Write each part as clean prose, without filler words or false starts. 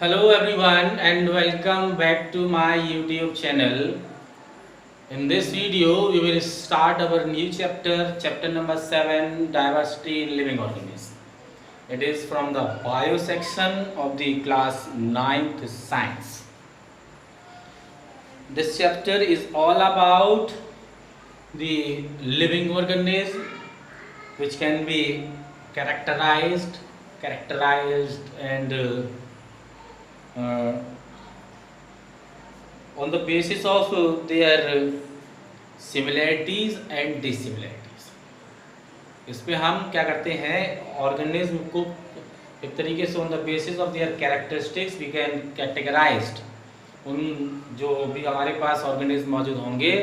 Hello everyone and welcome back to my YouTube channel. In this video, we will start our new chapter number 7, Diversity in Living Organisms. It is from the bio section of the class 9th science. This chapter is all about the living organism which can be characterized and on the basis of their similarities and dissimilarities. इसमें हम क्या करते हैं, organism को एक तरीके से on the basis of their characteristics we can categorised, उन जो भी हमारे पास ऑर्गेनिज्म मौजूद होंगे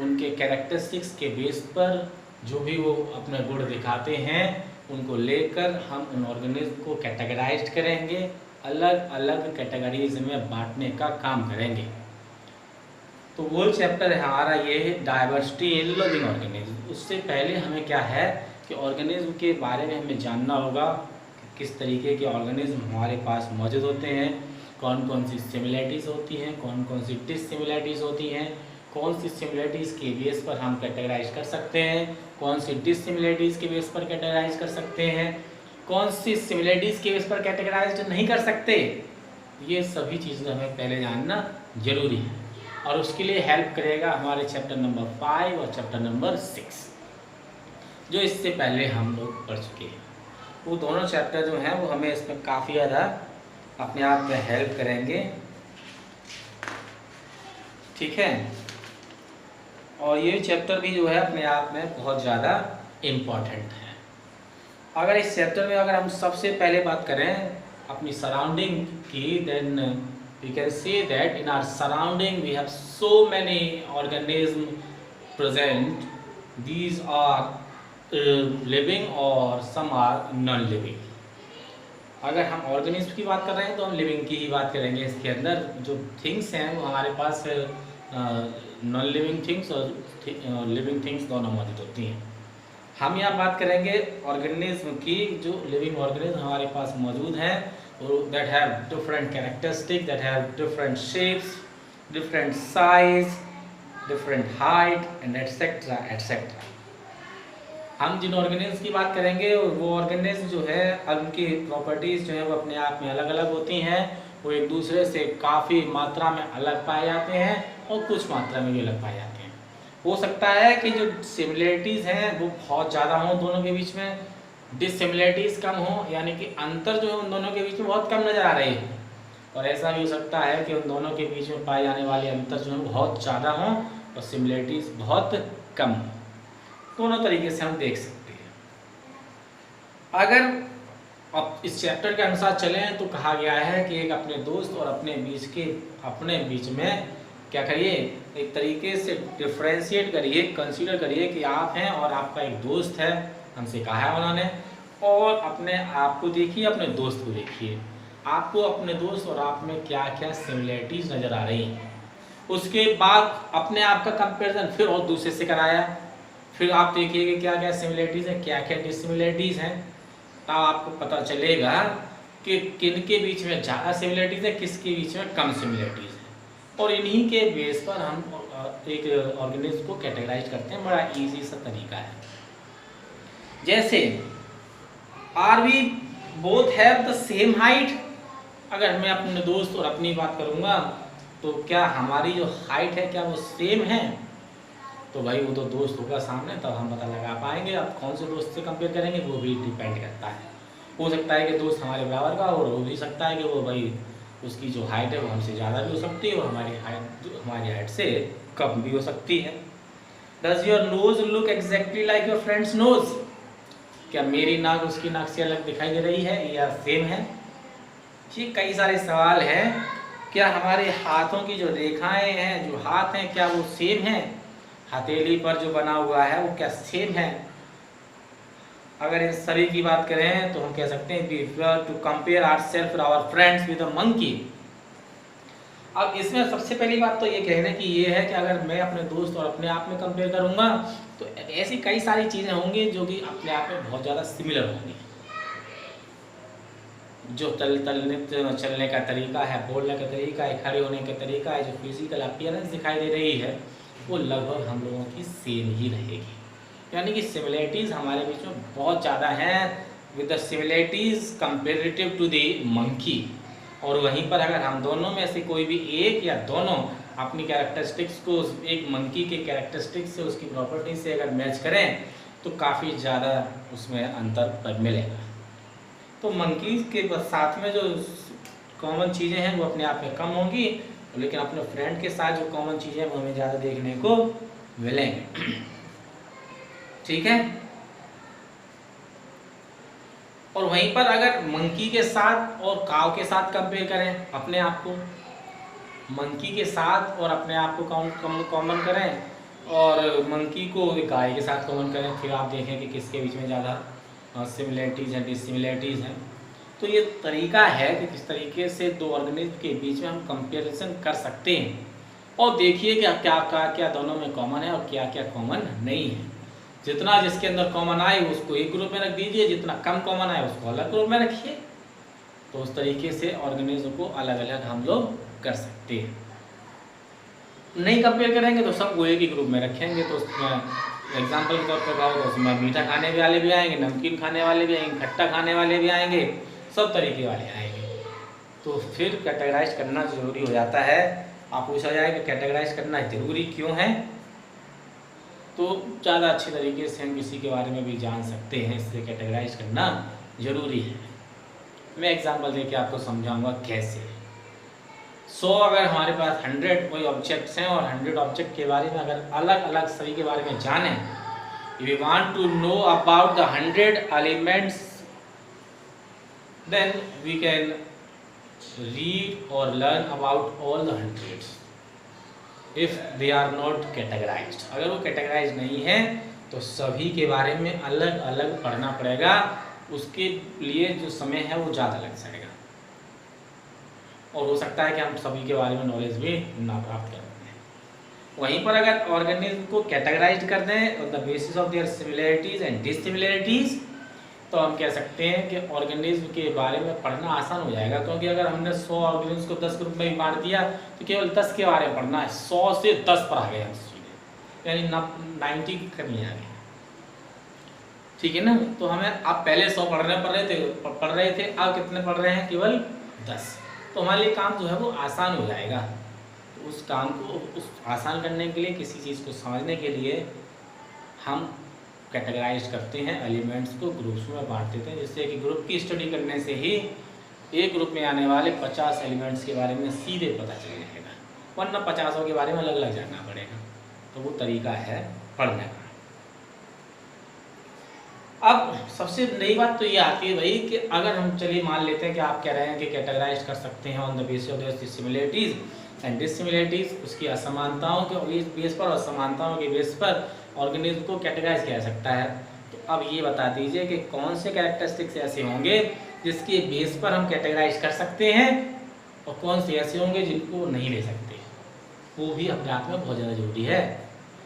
उनके कैरेक्टरिस्टिक्स के बेस पर जो भी वो अपने गुण दिखाते हैं उनको लेकर हम उन ऑर्गेनिज्म को कैटेगराइज्ड करेंगे, अलग अलग कैटेगरीज में बांटने का काम करेंगे। तो वो चैप्टर है हमारा ये डाइवर्सिटी इन लिविंग ऑर्गेनिज्म। उससे पहले हमें क्या है कि ऑर्गेनिज्म के बारे में हमें जानना होगा कि किस तरीके के ऑर्गेनिज्म हमारे पास मौजूद होते हैं, कौन कौन सी सिमिलरिटीज़ होती हैं, कौन कौन सी डिससिमिलरिटीज़ होती हैं, कौन सी सिमिलरिटीज़ के बेस पर हम कैटेगराइज कर सकते हैं, कौन सी डिससिमिलरिटीज़ के बेस पर कैटेगराइज कर सकते हैं, कौन सी सिमिलरिटीज़ के बेस पर कैटेगराइज नहीं कर सकते। ये सभी चीज़ें हमें पहले जानना जरूरी है और उसके लिए हेल्प करेगा हमारे चैप्टर नंबर 5 और चैप्टर नंबर 6 जो इससे पहले हम लोग पढ़ चुके हैं। वो दोनों चैप्टर जो हैं वो हमें इसमें काफ़ी ज़्यादा अपने आप में हेल्प करेंगे, ठीक है। और ये चैप्टर भी जो है अपने आप में बहुत ज़्यादा इम्पॉर्टेंट है। अगर इस चैप्टर में अगर हम सबसे पहले बात करें अपनी सराउंडिंग की, then we can say that in our surrounding we have so many organisms present. These are living or some are non-living. अगर हम ऑर्गेनिज्म की बात कर रहे हैं तो हम लिविंग की ही बात करेंगे। इसके अंदर जो थिंग्स हैं वो हमारे पास नॉन लिविंग थिंग्स और लिविंग थिंग्स दोनों मौजूद होती हैं। हम यहाँ बात करेंगे ऑर्गेनिज्म की जो लिविंग ऑर्गेनिज्म हमारे पास मौजूद हैं that have different characteristics, that have different shapes, different size, different height and etc etc. हम जिन ऑर्गेनिज्म की बात करेंगे वो ऑर्गेनिज्म जो है उनकी प्रॉपर्टीज़ जो है वो अपने आप में अलग अलग होती हैं, वो एक दूसरे से काफ़ी मात्रा में अलग पाए जाते हैं और कुछ मात्रा में भी अलग पाए जाते हैं। हो सकता है कि जो सिमिलरिटीज़ हैं वो बहुत ज़्यादा हों दोनों के बीच में, डिससिमिलरिटीज़ कम हो, यानी कि अंतर जो है उन दोनों के बीच में बहुत कम नज़र आ रही है। और ऐसा भी हो सकता है कि उन दोनों के बीच में पाए जाने वाले अंतर जो है बहुत ज़्यादा हों और सिमिलरिटीज़ बहुत कम हो। दोनों तरीके से हम देख सकते हैं। अगर अब इस चैप्टर के अनुसार चलें तो कहा गया है कि एक अपने दोस्त और अपने बीच में क्या करिए, एक तरीके से डिफ्रेंशिएट करिए, कंसीडर करिए कि आप हैं और आपका एक दोस्त है, हमसे कहा है उन्होंने, और अपने आप को देखिए, अपने दोस्त को देखिए, आपको अपने दोस्त और आप में क्या क्या सिमिलरिटीज़ नज़र आ रही हैं। उसके बाद अपने आप का कंपैरिजन फिर और दूसरे से कराया, फिर आप देखिए कि क्या क्या सिमिलरिटीज़ हैं, क्या क्या डिससिमिलरिटीज़ हैं, तब आपको पता चलेगा कि किन के बीच में ज़्यादा सिमिलरिटीज़ है, किसके बीच में कम सिमिलरिटीज़ है। और इन्हीं के बेस पर हम एक ऑर्गेनिज्म को कैटेगराइज करते हैं। बड़ा ईजी सा तरीका है। जैसे are we both have the same height. अगर मैं अपने दोस्त और अपनी बात करूँगा तो क्या हमारी जो हाइट है क्या वो सेम है, तो भाई वो तो दोस्त होगा सामने तब हम पता लगा पाएंगे। अब कौन से दोस्त से कंपेयर करेंगे वो भी डिपेंड करता है। हो सकता है कि दोस्त हमारे बराबर का और हो भी सकता है कि वो भाई उसकी जो हाइट है वो हमसे ज़्यादा भी हो सकती है और हमारी हाइट से कम भी हो सकती है। Does your nose look exactly like your friend's nose. क्या मेरी नाक उसकी नाक से अलग दिखाई दे रही है या सेम है। ये कई सारे सवाल हैं। क्या हमारे हाथों की जो रेखाएं हैं, जो हाथ हैं, क्या वो सेम हैं। हथेली पर जो बना हुआ है वो क्या सेम है। अगर इन सभी की बात करें तो हम कह सकते हैं we prefer to compare ourselves with our friends with a monkey. अब इसमें सबसे पहली बात तो ये कहने की ये है कि अगर मैं अपने दोस्त और अपने आप में कंपेयर करूंगा तो ऐसी कई सारी चीज़ें होंगी जो कि अपने आप में बहुत ज़्यादा सिमिलर होंगी। जो चलने का तरीका है, बोलने का तरीका है, खड़े होने का तरीका है, जो फिजिकल अपीयरेंस दिखाई दे रही है, वो लगभग हम लोगों की सेम ही रहेगी। यानी कि सिमिलरिटीज़ हमारे बीच में बहुत ज़्यादा हैं, with the similarities comparative to the monkey. और वहीं पर अगर हम दोनों में से कोई भी एक या दोनों अपनी कैरेक्टरिस्टिक्स को एक मंकी के कैरेक्टरिस्टिक्स से, उसकी प्रॉपर्टी से अगर मैच करें तो काफ़ी ज़्यादा उसमें अंतर मिलेगा। तो मंकी के साथ में जो कॉमन चीज़ें हैं वो अपने आप में कम होंगी, लेकिन अपने फ्रेंड के साथ जो कॉमन चीज़ें हैं वो हमें ज़्यादा देखने को मिलेंगे। ठीक है। और वहीं पर अगर मंकी के साथ और काव के साथ कंपेयर करें अपने आप को, मंकी के साथ और अपने आप को कॉमन करें, और मंकी को गाय के साथ कॉमन करें, फिर आप देखें कि किसके बीच में ज़्यादा सिमिलरिटीज़ हैं, डिसिमिलरिटीज़ हैं। तो ये तरीका है कि किस तरीके से दो ऑर्गेनिज्म के बीच में हम कंपेरिजन कर सकते हैं, और देखिए कि क्या क्या दोनों में कॉमन है और क्या क्या कॉमन नहीं है। जितना जिसके अंदर कॉमन आए उसको एक ग्रुप में रख दीजिए, जितना कम कॉमन आए उसको अलग ग्रुप में रखिए। तो उस तरीके से ऑर्गेनिज्म को अलग अलग हम लोग कर सकते हैं। नहीं कंपेयर करेंगे तो सबको एक ही ग्रुप में रखेंगे, तो उसमें एग्जाम्पल के तौर पर कहो तो उसमें मीठा खाने वाले भी आएंगे, नमकीन खाने वाले भी आएंगे, खट्टा खाने वाले भी आएंगे, सब तरीके वाले आएंगे। तो फिर कैटेगराइज करना ज़रूरी हो जाता है। आप पूछा जाए कि कैटेगराइज करना ज़रूरी क्यों है, तो ज़्यादा अच्छी तरीके से हम किसी के बारे में भी जान सकते हैं, इससे कैटेगराइज करना ज़रूरी है। मैं एग्जांपल देके आपको समझाऊंगा कैसे। अगर हमारे पास 100 कोई ऑब्जेक्ट्स हैं और 100 ऑब्जेक्ट के बारे में अगर अलग अलग सभी के बारे में जाने, we want to know about the 100 elements, then we can read और learn about all the 100s if they are not categorized. अगर वो कैटेगराइज नहीं है तो सभी के बारे में अलग अलग पढ़ना पड़ेगा, उसके लिए जो समय है वो ज़्यादा लग जाएगा, और हो सकता है कि हम सभी के बारे में नॉलेज भी ना प्राप्त कर पाएं। वहीं पर अगर ऑर्गेनिज्म को कैटेगराइज कर दें on the basis of there similarities and dissimilarities, तो हम कह सकते हैं कि ऑर्गेनिज्म के बारे में पढ़ना आसान हो जाएगा, क्योंकि अगर हमने 100 ऑर्गेनिज्म को 10 ग्रुप में भी बांट दिया तो केवल 10 के बारे में पढ़ना है। 100 से 10 पर आ गए हम सीधे, यानी 90 करनी आ गई। ठीक है ना। तो हमें अब पहले 100 पढ़ रहे थे, अब कितने पढ़ रहे हैं? केवल 10। तो हमारे लिए काम जो है वो आसान हो जाएगा। तो उस काम को आसान करने के लिए, किसी चीज़ को समझने के लिए हम कैटेगराइज करते हैं, एलिमेंट्स को ग्रुप्स में बांट देते हैं, जिससे कि ग्रुप की स्टडी करने से ही एक ग्रुप में आने वाले 50 एलिमेंट्स के बारे में सीधे पता चल जाएगा, वरना 50 के बारे में अलग अलग जानना पड़ेगा। तो वो तरीका है पढ़ने का। अब सबसे नई बात तो ये आती है भाई कि अगर हम चलिए मान लेते हैं कि आप कह रहे हैं कि कैटेगराइज कर सकते हैं on the basis of the similarities and dissimilarities, उसकी असमानताओं के बेस पर और समानताओं के बेस पर ऑर्गेनिज्म को कैटेगराइज किया जा सकता है। तो अब ये बता दीजिए कि कौन से कैरेक्टरिस्टिक्स ऐसे होंगे जिसके बेस पर हम कैटेगराइज कर सकते हैं, और कौन से ऐसे होंगे जिनको नहीं ले सकते। वो भी अपने आप में बहुत ज़्यादा जरूरी है,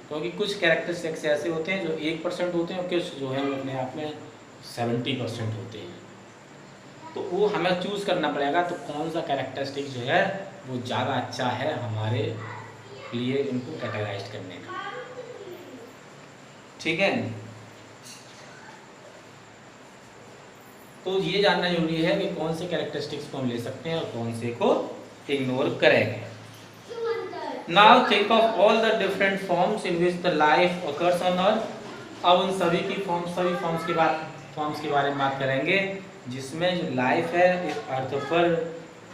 क्योंकि कुछ कैरेक्टरिस्टिक्स ऐसे होते हैं जो 1% होते हैं और कुछ जो है वो अपने आप में 70% होते हैं। तो वो हमें चूज़ करना पड़ेगा, तो कौन सा कैरेक्टरिस्टिक जो है वो ज़्यादा अच्छा है हमारे लिए इनको कैटेगराइज करने का। ठीक है। तो ये जानना जरूरी है कि कौन से कैरेक्टरिस्टिक्स को हम ले सकते हैं और कौन से को इग्नोर करेंगे। Now think of all the different forms in which the life occurs on Earth. अब उन सभी फॉर्म्स के बारे में बात करेंगे जिसमें जो लाइफ है इस अर्थ पर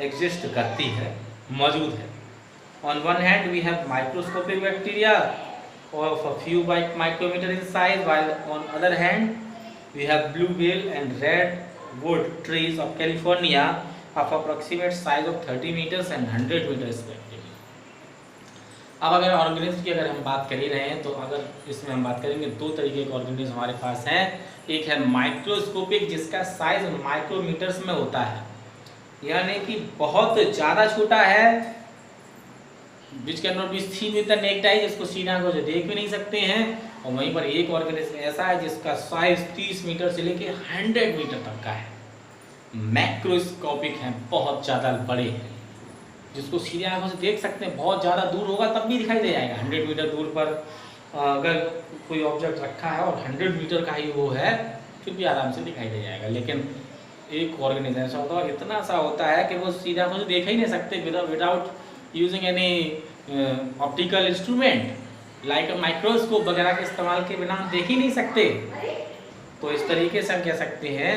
एग्जिस्ट करती है, मौजूद है। On one hand we have microscopic bacteria of a few micrometer in size, while on other hand we have blue whale and redwood trees of California of approximate size of 30 meters and 100 meters respectively. अब अगर organism की अगर हम बात कर ही रहे हैं, तो अगर इसमें हम बात करेंगे, दो तरीके के ऑर्गेनिज्म हमारे पास हैं। एक है माइक्रोस्कोपिक, जिसका साइज माइक्रोमीटर्स में होता है, यानी कि बहुत ज़्यादा छोटा है, which cannot be seen with the naked eye, जिसको सीधी आंखों से देख भी नहीं सकते हैं। और वहीं पर एक ऑर्गेनिज्म ऐसा है जिसका साइज 30 मीटर से लेकर 100 मीटर तक का है, मैक्रोस्कोपिक हैं, बहुत ज़्यादा बड़े हैं, जिसको सीधे आंखों से देख सकते हैं। बहुत ज़्यादा दूर होगा तब भी दिखाई दे जाएगा। 100 मीटर दूर पर अगर कोई ऑब्जेक्ट रखा है और 100 मीटर का ही वो है, फिर भी आराम से दिखाई दे जाएगा। लेकिन एक ऑर्गेनिज्म ऐसा होता है, इतना सा होता है कि वो सीधे आंखों से देख ही नहीं सकते without using any optical instrument like microscope वगैरह के इस्तेमाल के बिना हम देख ही नहीं सकते। तो इस तरीके से हम कह सकते हैं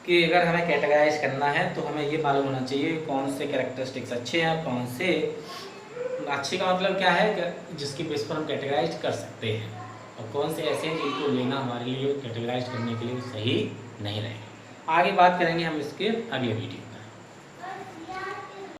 कि अगर हमें कैटेगराइज करना है तो हमें ये मालूम होना चाहिए कौन से कैरेक्टरिस्टिक्स अच्छे हैं, कौन से अच्छे का मतलब क्या है कि जिसकी बेस पर हम कैटेगराइज कर सकते हैं, और कौन से ऐसे हैं जिनको लेना हमारे लिए कैटेगराइज करने के लिए सही नहीं रहेगा। आगे बात करेंगे हम इसके अगले वीडियो।